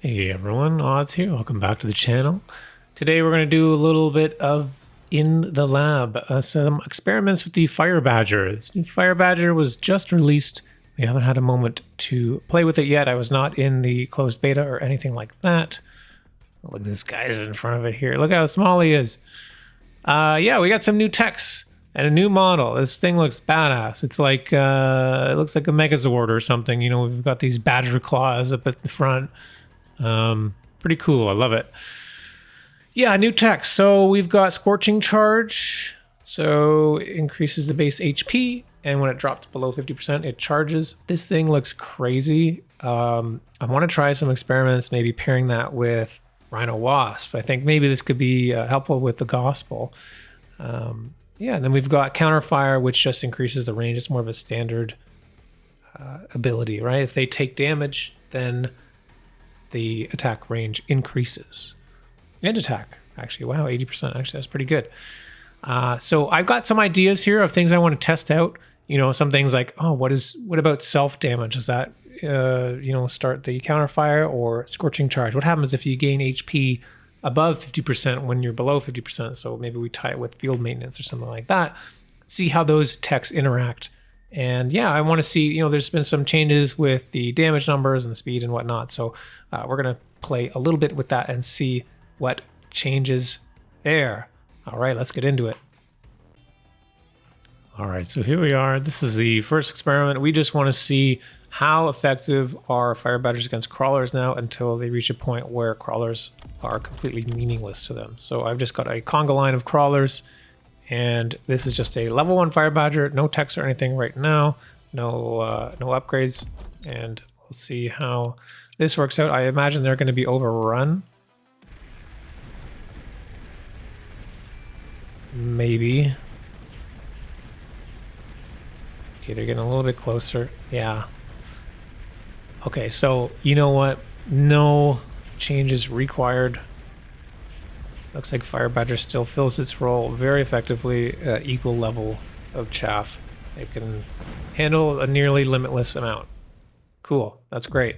Hey everyone, Odds here. Welcome back to the channel. Today we're going to do a little bit of in the lab, some experiments with the Fire Badger. This new Fire Badger was just released. We haven't had a moment to play with it yet. I was not in the closed beta or anything like that. Look, this guy's in front of it here. Look how small he is. Yeah, we got some new techs and a new model. This thing looks badass. It's like, it looks like a Megazord or something. You know, we've got these badger claws up at the front. Pretty cool. I love it. Yeah, new tech. So we've got Scorching charge. So it increases the base HP, and when it drops below 50%, it charges. This thing looks crazy. I want to try some experiments, maybe pairing that with Rhino Wasp. I think maybe this could be helpful with the Gospel. Yeah, and then we've got Counterfire, which just increases the range. It's more of a standard ability, right? If they take damage, then the attack range increases. And attack, actually. Wow, 80%. Actually, that's pretty good. So I've got some ideas here of things I want to test out. You know, some things like, oh, what about self-damage? Does that, start the counterfire or scorching charge? What happens if you gain HP above 50% when you're below 50%? So maybe we tie it with field maintenance or something like that. See how those techs interact. And yeah, I want to see, there's been some changes with the damage numbers and the speed and whatnot. So we're going to play a little bit with that and see what changes there. All right, let's get into it. All right, so here we are. This is the first experiment. We just want to see how effective are fire badgers against crawlers now until they reach a point where crawlers are completely meaningless to them. So I've just got a conga line of crawlers. And this is just a level 1 Fire Badger, no techs or anything right now, no upgrades, and we'll see how this works out. I imagine they're going to be overrun. Maybe. Okay, they're getting a little bit closer. Yeah. Okay, so you know what? No changes required. Looks like Fire Badger still fills its role very effectively at equal level of chaff. It can handle a nearly limitless amount. Cool, that's great.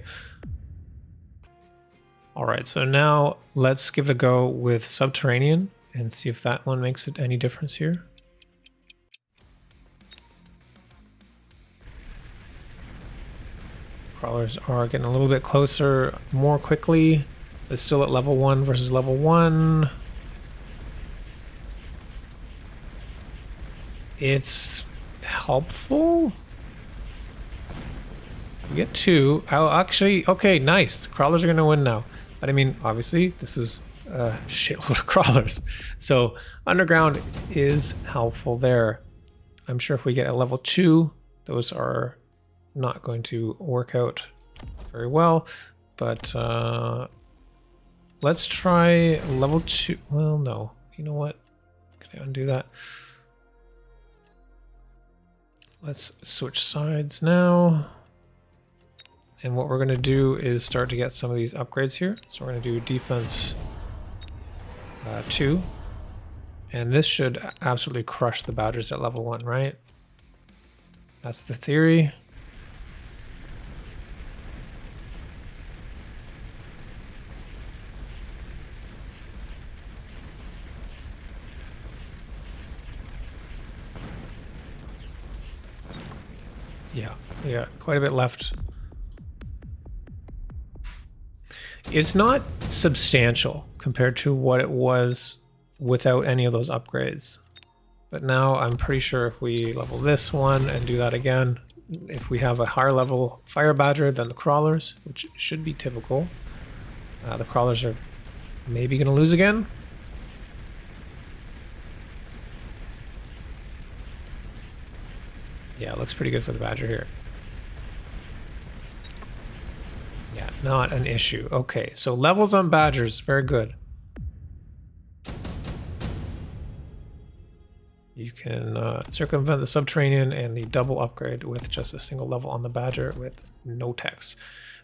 All right, so now let's give it a go with Subterranean and see if that one makes it any difference here. Crawlers are getting a little bit closer more quickly. It's still at level 1 versus level 1. It's helpful. We get 2. Oh, actually, okay, nice. Crawlers are going to win now. But I mean, obviously, this is a shitload of crawlers. So underground is helpful there. I'm sure if we get a level 2, those are not going to work out very well. But let's try level 2. Well, no. You know what? Can I undo that? Let's switch sides now. And what we're going to do is start to get some of these upgrades here. So we're going to do defense 2. And this should absolutely crush the Badgers at level 1, right? That's the theory. Yeah, quite a bit left. It's not substantial compared to what it was without any of those upgrades. But now I'm pretty sure if we level this one and do that again, if we have a higher level Fire Badger than the crawlers, which should be typical, the crawlers are maybe going to lose again. Yeah, it looks pretty good for the Badger here. Yeah, not an issue. Okay, so levels on Badgers, very good. You can circumvent the Subterranean and the double upgrade with just a single level on the Badger with no techs.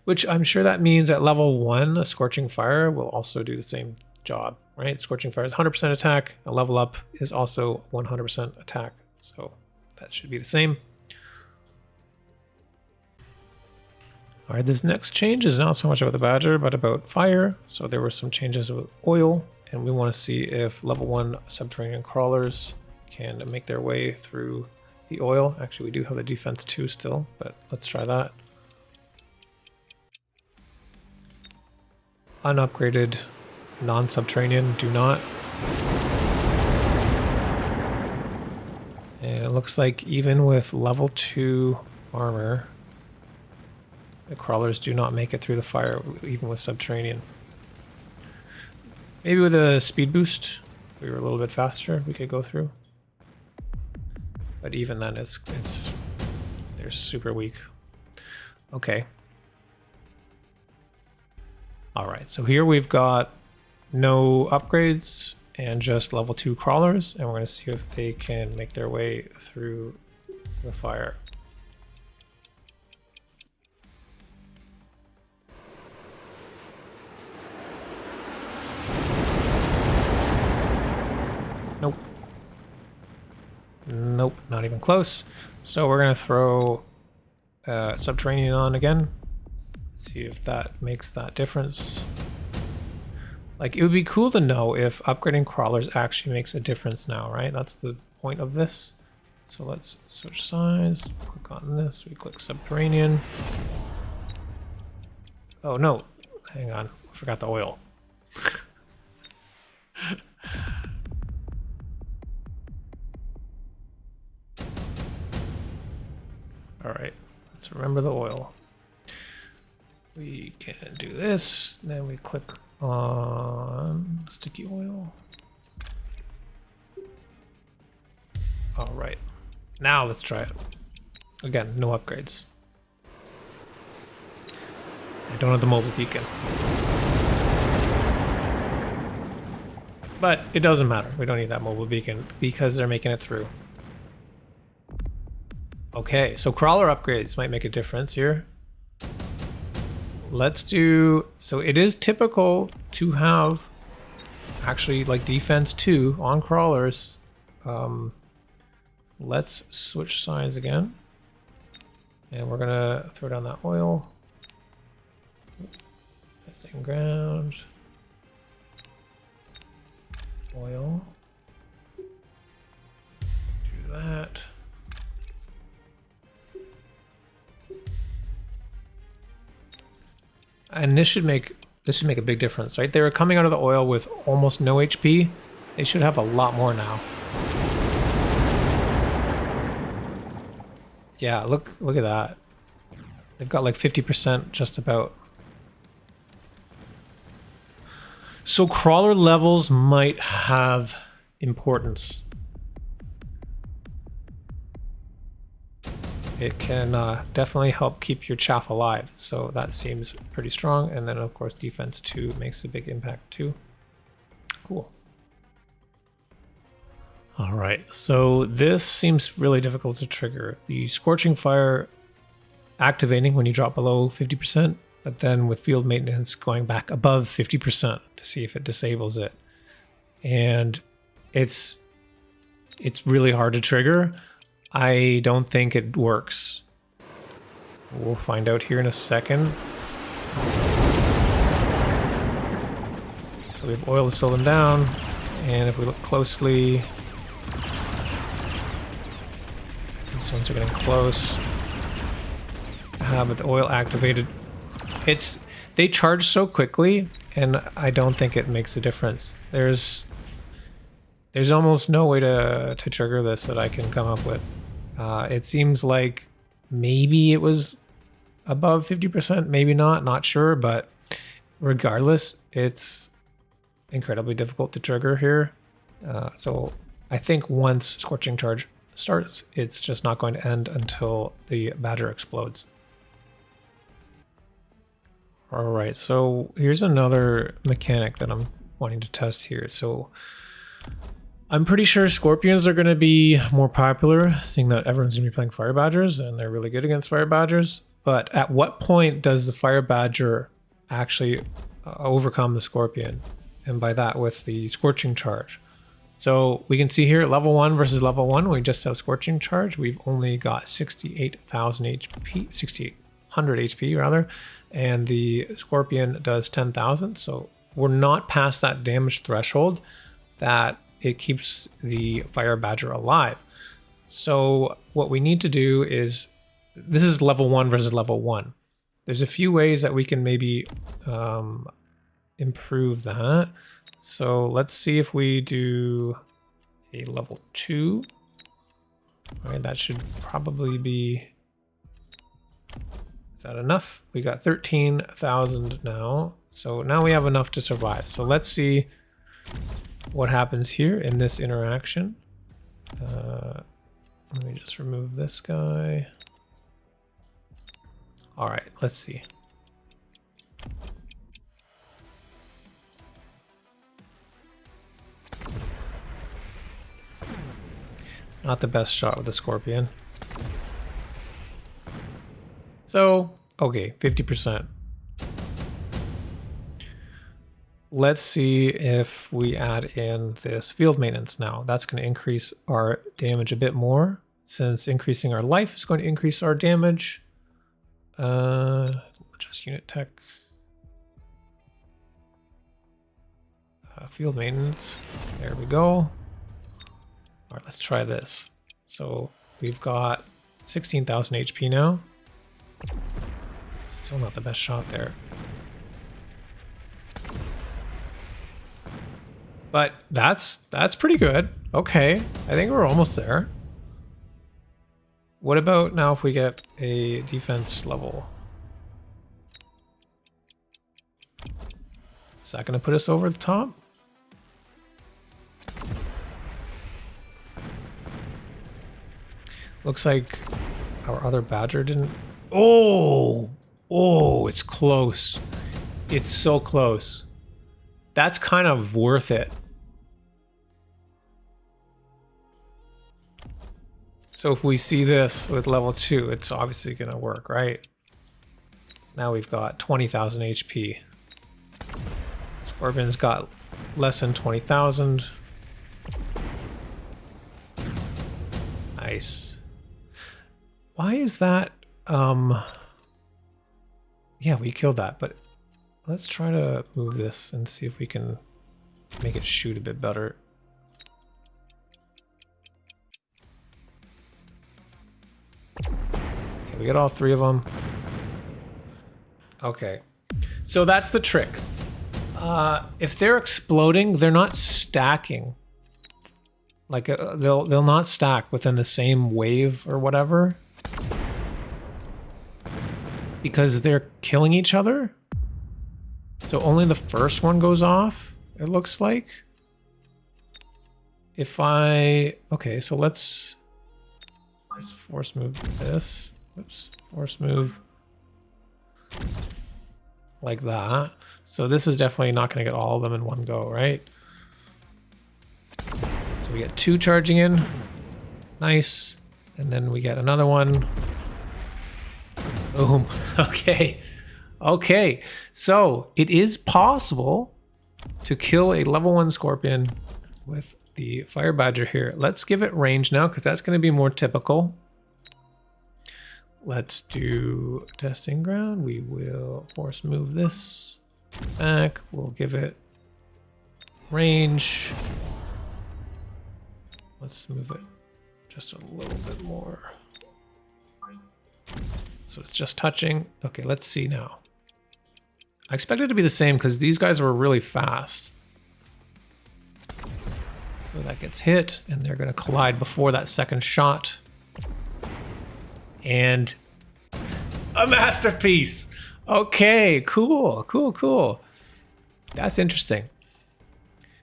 Which I'm sure that means at level 1, a Scorching Fire will also do the same job, right? Scorching Fire is 100% attack. A level up is also 100% attack. So that should be the same. All right, this next change is not so much about the badger, but about fire. So there were some changes with oil, and we want to see if level 1 subterranean crawlers can make their way through the oil. Actually, we do have the defense 2 still, but let's try that. Unupgraded, non-subterranean, do not. And it looks like even with level 2 armor, the crawlers do not make it through the fire, even with subterranean. Maybe with a speed boost, we were a little bit faster, we could go through. But even then, they're super weak. Okay. All right, so here we've got no upgrades and just level 2 crawlers, and we're going to see if they can make their way through the fire. Nope. Nope, not even close. So we're going to throw subterranean on again. See if that makes that difference. Like, it would be cool to know if upgrading crawlers actually makes a difference now, right? That's the point of this. So let's switch sides, click on this, we click subterranean. Oh no, hang on, I forgot the oil. All right, let's remember the oil. We can do this, then we click on sticky oil. All right, now let's try it. Again, no upgrades. I don't have the mobile beacon. But it doesn't matter, we don't need that mobile beacon because they're making it through. Okay, so crawler upgrades might make a difference here. Let's do, so it is typical to have actually like defense 2 on crawlers. Let's switch sides again. And we're gonna throw down that oil. Testing ground. Oil. Do that. And this should make a big difference, right? They were coming out of the oil with almost no HP. They should have a lot more now. Yeah, look at that. They've got like 50% just about. So crawler levels might have importance. It can definitely help keep your chaff alive, so that seems pretty strong. And then of course defense 2 makes a big impact too. Cool. All right, so this seems really difficult to trigger. The Scorching Fire activating when you drop below 50%, but then with field maintenance going back above 50% to see if it disables it. And it's really hard to trigger. I don't think it works. We'll find out here in a second. So we have oil to slow them down, and if we look closely, these ones are getting close. But the oil activated. They charge so quickly, and I don't think it makes a difference. There's almost no way to trigger this that I can come up with. It seems like maybe it was above 50%, maybe not sure, but regardless, it's incredibly difficult to trigger here. So I think once Scorching Charge starts, it's just not going to end until the Badger explodes. All right, so here's another mechanic that I'm wanting to test here. So I'm pretty sure Scorpions are going to be more popular, seeing that everyone's going to be playing Fire Badgers, and they're really good against Fire Badgers. But at what point does the Fire Badger actually overcome the Scorpion? And by that, with the Scorching Charge. So we can see here, level 1 versus level 1, we just have Scorching Charge. We've only got 68,000 HP, 100 HP rather, and the Scorpion does 10,000. So we're not past that damage threshold that it keeps the Fire Badger alive. So what we need to do is, this is level 1 versus level 1. There's a few ways that we can maybe improve that. So let's see if we do a level 2. All right, that should probably be... Is that enough? We got 13,000 now. So now we have enough to survive. So let's see what happens here in this interaction. Let me just remove this guy. All right, let's see. Not the best shot with the Scorpion. So, okay, 50%. Let's see if we add in this field maintenance now. That's going to increase our damage a bit more, since increasing our life is going to increase our damage. Just unit tech. Field maintenance. There we go. All right, let's try this. So we've got 16,000 HP now. Still not the best shot there. But that's pretty good. Okay, I think we're almost there. What about now if we get a defense level? Is that going to put us over the top? Looks like our other badger didn't... Oh! Oh, it's close. It's so close. That's kind of worth it. So if we see this with level 2, it's obviously going to work, right? Now we've got 20,000 HP. Scorpion's got less than 20,000. Nice. Why is that? Yeah, we killed that, but let's try to move this and see if we can make it shoot a bit better. Okay, we got all 3 of them. Okay, so that's the trick. If they're exploding, they're not stacking. Like they'll not stack within the same wave or whatever, because they're killing each other. So only the first one goes off, it looks like. If I... Okay, so let's force move this. Oops, force move. Like that. So this is definitely not going to get all of them in one go, right? So we get 2 charging in. Nice. And then we get another one. Boom. Okay. Okay. So it is possible to kill a level 1 Scorpion with the Fire Badger here. Let's give it range now, because that's going to be more typical. Let's do testing ground. We will force move this back. We'll give it range. Let's move it just a little bit more. So it's just touching. Okay, let's see now. I expect it to be the same because these guys were really fast. So that gets hit and they're going to collide before that second shot. And a masterpiece. Okay, cool, cool, cool. That's interesting.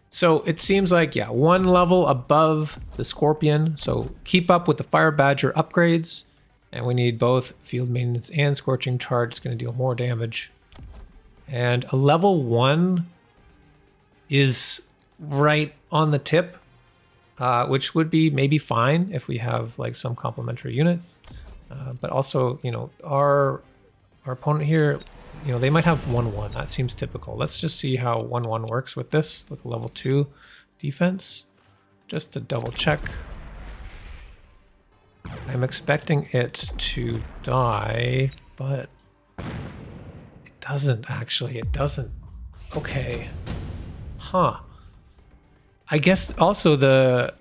So it seems like, yeah, 1 level above the Scorpion. So keep up with the Fire Badger upgrades. And we need both field maintenance and Scorching charge. It's going to deal more damage. And a level 1 is right on the tip, which would be maybe fine if we have like some complementary units. But also, you know, our opponent here, you know, they might have 1-1. That seems typical. Let's just see how 1-1 works with this, with level 2 defense, just to double check. I'm expecting it to die, but doesn't actually. It doesn't. Okay. Huh. I guess also the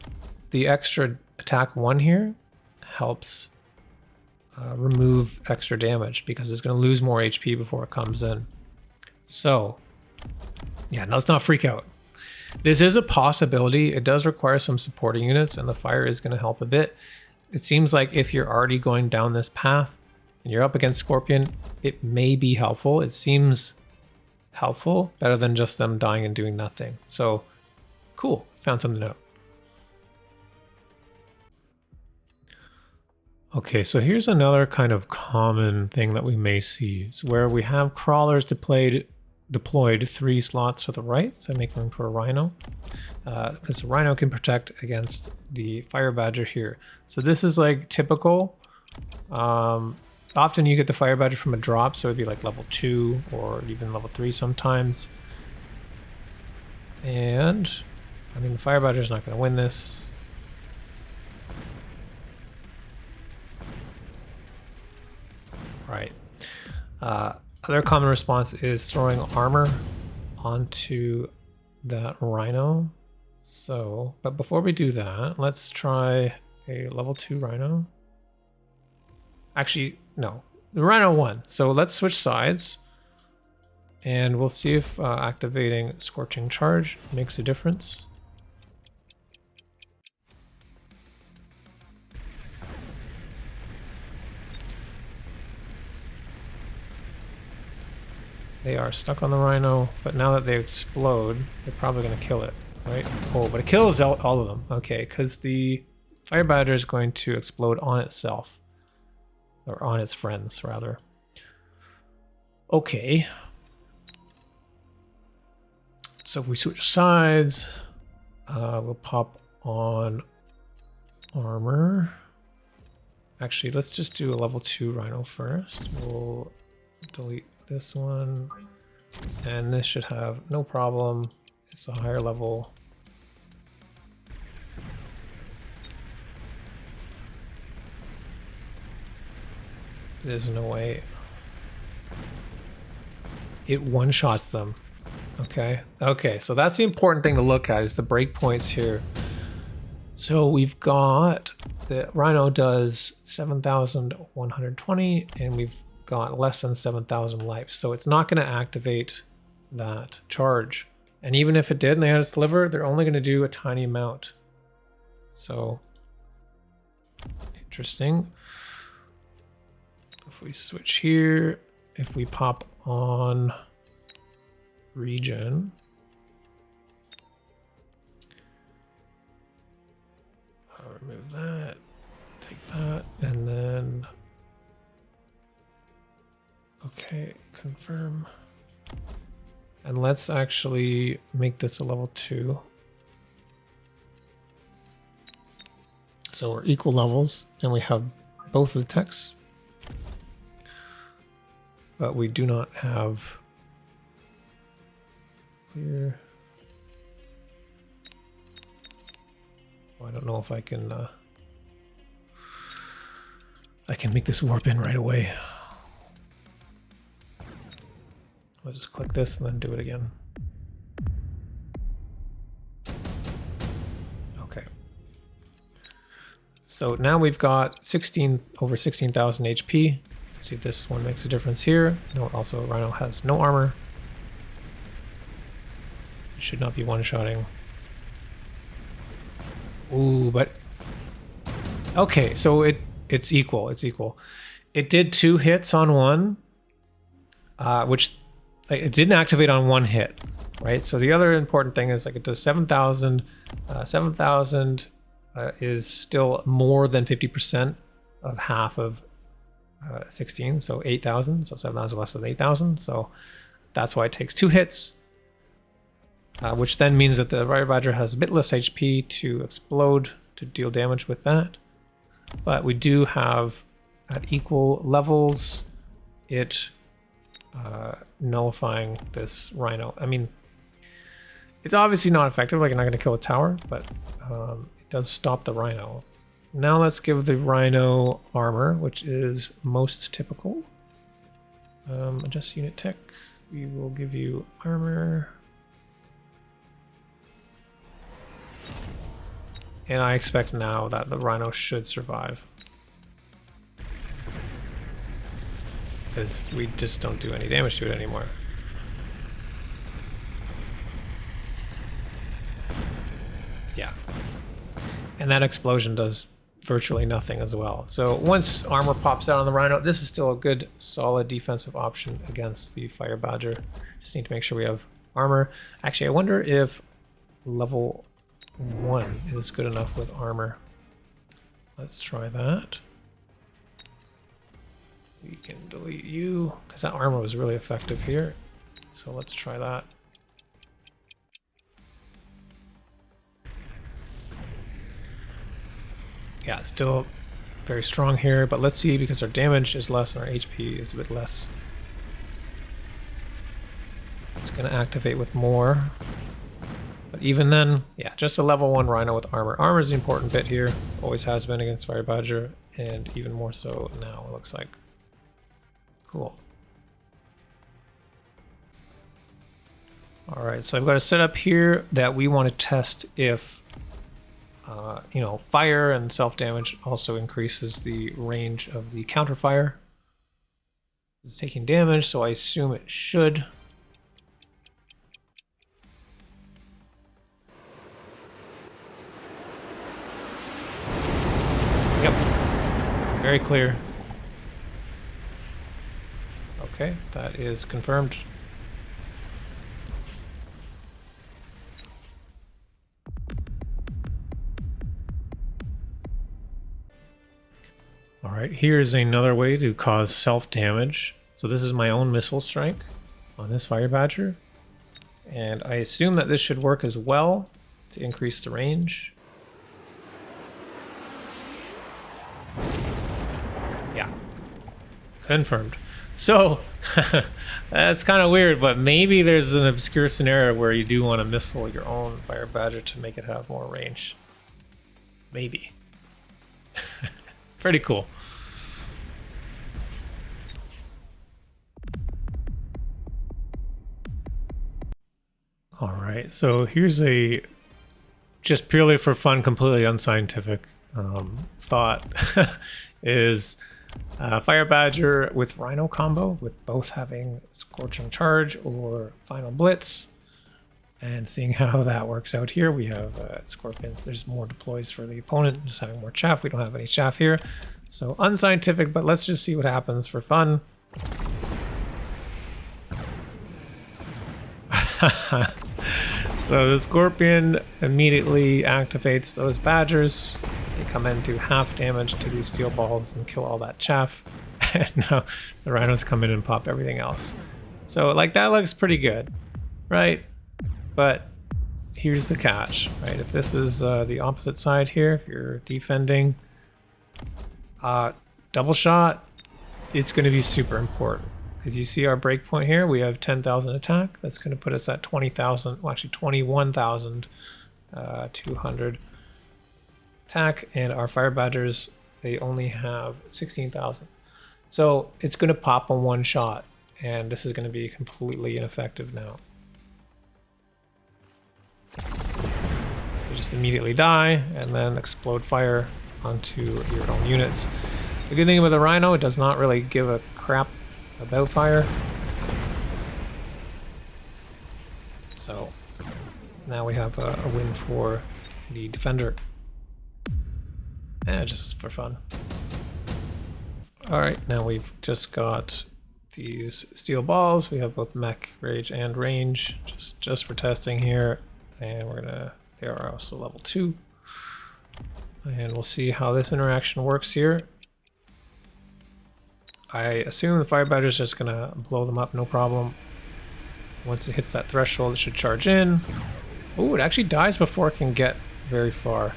extra attack 1 here helps remove extra damage because it's going to lose more HP before it comes in. So, yeah, let's not freak out. This is a possibility. It does require some supporting units, and the fire is going to help a bit. It seems like if you're already going down this path and you're up against Scorpion, it may be helpful. It seems helpful, better than just them dying and doing nothing. So, cool. Found something out. Okay, so here's another kind of common thing that we may see. It's where we have crawlers deployed 3 slots to the right, so make room for a Rhino. Because the Rhino can protect against the Fire Badger here. So this is like typical. Often you get the Fire Badger from a drop, so it'd be like level 2 or even level 3 sometimes. And, I mean, the Fire Badger's not going to win this. Right. Other common response is throwing armor onto that Rhino. So, but before we do that, let's try a level 2 Rhino. Actually, no, the Rhino won. So let's switch sides and we'll see if activating Scorching Charge makes a difference. They are stuck on the Rhino, but now that they explode, they're probably going to kill it, right? Oh, but it kills all of them. Okay, because the Fire Badger is going to explode on itself. Or on its friends, rather. Okay. So if we switch sides, we'll pop on armor. Actually, let's just do a level 2 Rhino first. We'll delete this one, and this should have no problem. It's a higher level. There's no way. It one-shots them. Okay. Okay, so that's the important thing to look at, is the breakpoints here. So we've got the Rhino does 7,120, and we've got less than 7,000 life. So it's not going to activate that charge. And even if it did and they had its liver, they're only going to do a tiny amount. So, interesting. If we switch here, if we pop on regen, I'll remove that, take that, and then okay, confirm. And let's actually make this a level 2. So we're equal levels and we have both of the techs. But we do not have clear. I don't know if I can make this warp in right away. I'll just click this and then do it again. Okay. So now we've got over 16,000 HP. See if this one makes a difference here. No, also Rhino has no armor. It should not be one-shotting. Ooh, but okay, so it's equal. It's equal. It did 2 hits on one, which it didn't activate on 1 hit, right? So the other important thing is like it does 7,000. 7,000 is still more than 50% of half of 16, so 8,000. So 7,000 less than 8,000. So that's why it takes 2 hits, which then means that the Fire Badger has a bit less HP to explode to deal damage with that. But we do have at equal levels it nullifying this Rhino. I mean, it's obviously not effective, like you're not going to kill a tower, but it does stop the Rhino. Now let's give the Rhino armor, which is most typical. Adjust unit tech. We will give you armor. And I expect now that the Rhino should survive. Because we just don't do any damage to it anymore. Yeah. And that explosion does virtually nothing as well. So once armor pops out on the Rhino, this is still a good, solid defensive option against the Fire Badger. Just need to make sure we have armor. Actually, I wonder if level 1 is good enough with armor. Let's try that. We can delete you, because that armor was really effective here. So let's try that. Yeah, it's still very strong here, but let's see, because our damage is less and our HP is a bit less. It's going to activate with more. But even then, yeah, just a level 1 Rhino with armor. Armor is the important bit here. Always has been against Fire Badger, and even more so now, it looks like. Cool. Alright, so I've got a setup here that we want to test if you know, fire and self-damage also increases the range of the counterfire. It's taking damage, so I assume it should. Yep. Very clear. Okay, that is confirmed. Alright, here's another way to cause self-damage. So this is my own missile strike on this Fire Badger. And I assume that this should work as well to increase the range. Yeah, confirmed. So, that's kind of weird, but maybe there's an obscure scenario where you do want to missile your own Fire Badger to make it have more range. Maybe. Pretty cool. All right, so here's a just purely for fun, completely unscientific thought is Fire Badger with Rhino combo, with both having Scorching Charge or Final Blitz, and seeing how that works out here. We have Scorpions. There's more deploys for the opponent, just having more chaff. We don't have any chaff here. So unscientific, but let's just see what happens for fun. So the Scorpion immediately activates those Badgers. They come in, do half damage to these steel balls and kill all that chaff. And now the Rhinos come in and pop everything else. So like that looks pretty good, right? But here's the catch, right? If this is the opposite side here, if you're defending double shot, it's going to be super important. Because you see our breakpoint here, we have 10,000 attack. That's going to put us at 20,000, well actually 21,200 attack. And our Fire Badgers, they only have 16,000. So it's going to pop on one shot. And this is going to be completely ineffective now. So just immediately die and then explode fire onto your own units. The good thing about the Rhino, it does not really give a crap about fire. So now we have a win for the defender. And just for fun. Alright, now we've just got these steel balls. We have both mech, rage, and range, just for testing here. And they are also level 2. And we'll see how this interaction works here. I assume the Fire Badger is just gonna blow them up, no problem. Once it hits that threshold, it should charge in. Oh, it actually dies before it can get very far.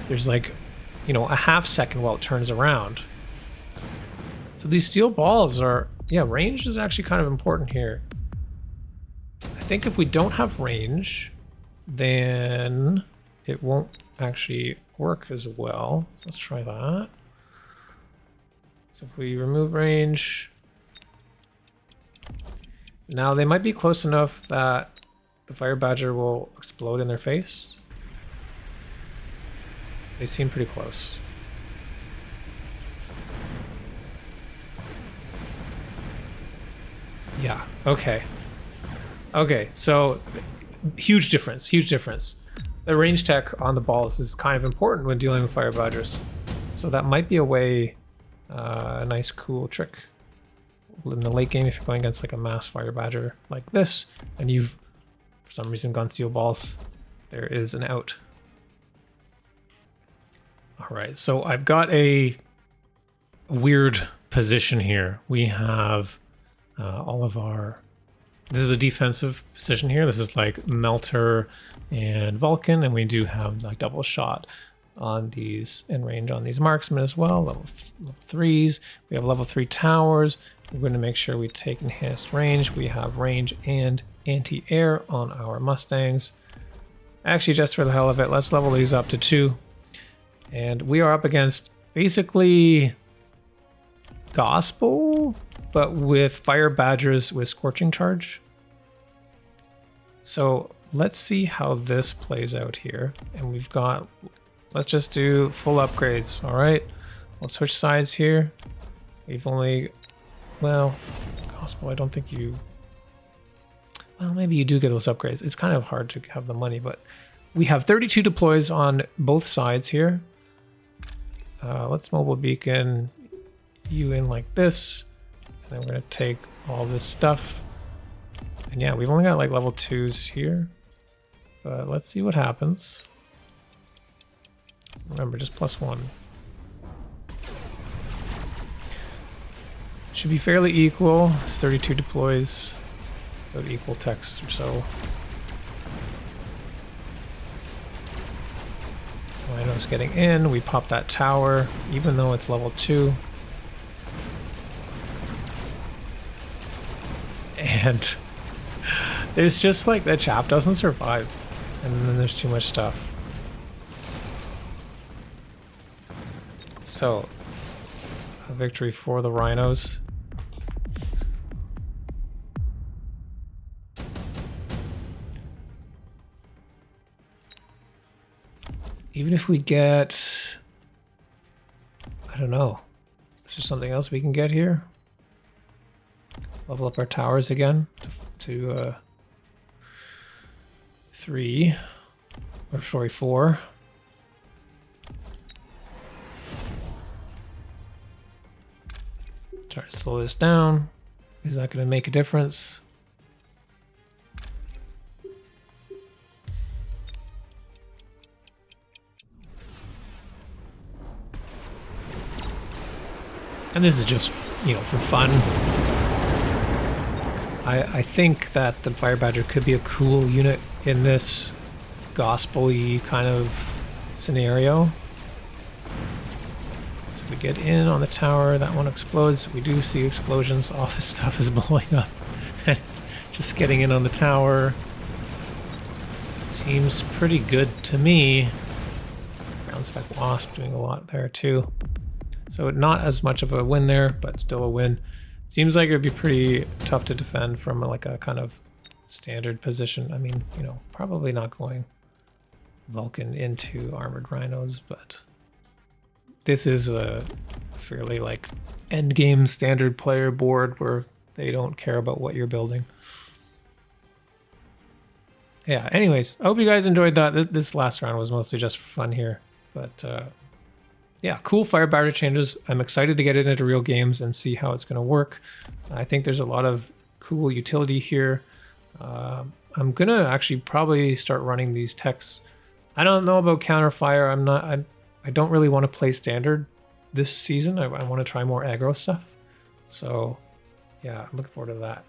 There's like, you know, a half second while it turns around. So these steel balls are, yeah, range is actually kind of important here. I think if we don't have range, then it won't actually work as well. Let's try that. So if we remove range, Now they might be close enough that the fire badger will explode in their face. They seem pretty close. Yeah, okay. Okay, so huge difference, huge difference. The range tech on the balls is kind of important when dealing with fire badgers. So that might be a way, a nice cool trick. In the late game, if you're going against like a mass fire badger like this, and you've for some reason gone steel balls, there is an out. All right, so I've got a weird position here. We have all of our, this is a defensive position here. This is like Melter and Vulcan, and we do have like double shot on these in range on these marksmen as well. Level 3s. We have level 3 towers. We're going to make sure we take enhanced range. We have range and anti-air on our Mustangs. Actually, just for the hell of it, let's level these up to 2. And we are up against basically Gospel, but with fire badgers with Scorching charge. So let's see how this plays out here. And we've got, let's just do full upgrades. All right, let's switch sides here. We've only, well, Gospel, I don't think you, well, maybe you do get those upgrades. It's kind of hard to have the money, but we have 32 deploys on both sides here. Let's mobile beacon you in like this. And then we're going to take all this stuff. And yeah, we've only got like level 2s here. But let's see what happens. Remember, just +1. Should be fairly equal. It's 32 deploys of equal techs or so. Rhino's getting in. We pop that tower, even though it's level 2. And there's just like that chaff doesn't survive. And then there's too much stuff. So, a victory for the Rhinos. Even if we get, I don't know, is there something else we can get here? Level up our towers again to 3, or sorry, 4. Try to slow this down. Is that going to make a difference? And this is just, you know, for fun. I think that the Fire Badger could be a cool unit in this gospel-y kind of scenario. So we get in on the tower, that one explodes. We do see explosions, all this stuff is blowing up. Just getting in on the tower. Seems pretty good to me. Ground Spec Wasp doing a lot there too. So not as much of a win there, but still a win. Seems like it would be pretty tough to defend from like a kind of standard position. I mean, you know, probably not going Vulcan into armored rhinos, but this is a fairly like end game standard player board where they don't care about what you're building. Yeah, anyways, I hope you guys enjoyed that. This last round was mostly just for fun here, but yeah, cool Fire Badger changes. I'm excited to get it into real games and see how it's going to work. I think there's a lot of cool utility here. I'm going to actually probably start running these techs. I don't know about counterfire. I don't really want to play standard this season. I want to try more aggro stuff. So yeah, I'm looking forward to that.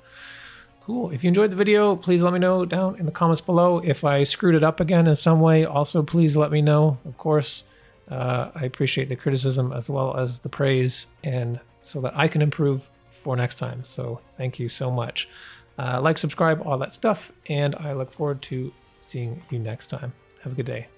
Cool. If you enjoyed the video, please let me know down in the comments below. If I screwed it up again in some way, also please let me know, of course. I appreciate the criticism as well as the praise, and so that I can improve for next time. So thank you so much. Like, subscribe, all that stuff, and I look forward to seeing you next time. Have a good day.